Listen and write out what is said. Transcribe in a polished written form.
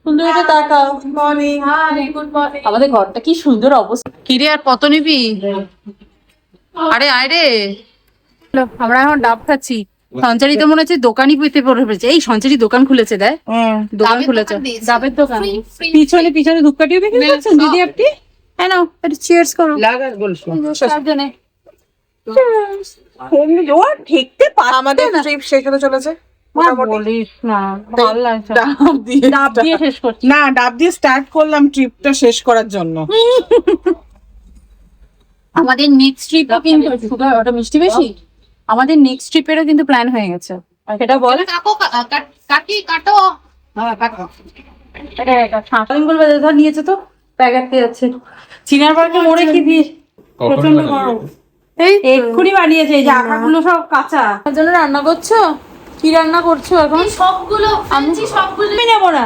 সুন্দর এটা তাকাও। মর্নিং। Hi, good morning. আমাদের ঘরটা কি সুন্দর অবস্থা। কিরে আর কত নিবি? আরে আয় রে। আমরা এখন ডাব খাচ্ছি। সঞ্চারি তো মনে হচ্ছে দোকানই পেতে পড়েছে। এই সঞ্চারি দোকান খুলেছে, দেয় দোকান খুলেছে, ডাবের দোকান। পিছনে পিছনে ধূপকাঠিও বিক্রি করছেন দিদি আপনি? হ্যাঁ নাও, একটু চিয়ার্স করো। সাবধানে। ঠিকতে আমাদের ট্রিপ শেষ হতে চলেছে। বলিস না, ভালো লাগছে না। ডাব দিয়ে শেষ করছি। না, ডাব দিয়ে স্টার্ট করলাম ট্রিপটা শেষ করার জন্য। আমাদের নেক্সট ট্রিপও কিন্তু সুগার ওটা মিষ্টি বেশি। আমাদের নেক্সট ট্রিপেরও কিন্তু প্ল্যান হয়ে গেছে। সেটা বল। কাকি কাটো। সাঁতারিঙ্গুল বাজার ধর নিয়েছে তো প্যাকেটতে যাচ্ছে। চিনার পার্কে মোড়ে কি দিয়ে প্রচন্ড গরম। এই এক্ষুনি বানিয়েছে, এই যে আটাগুলো সব কাঁচা। তার জন্য রান্না করছো? কি রান্না করছো এখন? সবগুলো আমি নেবো না।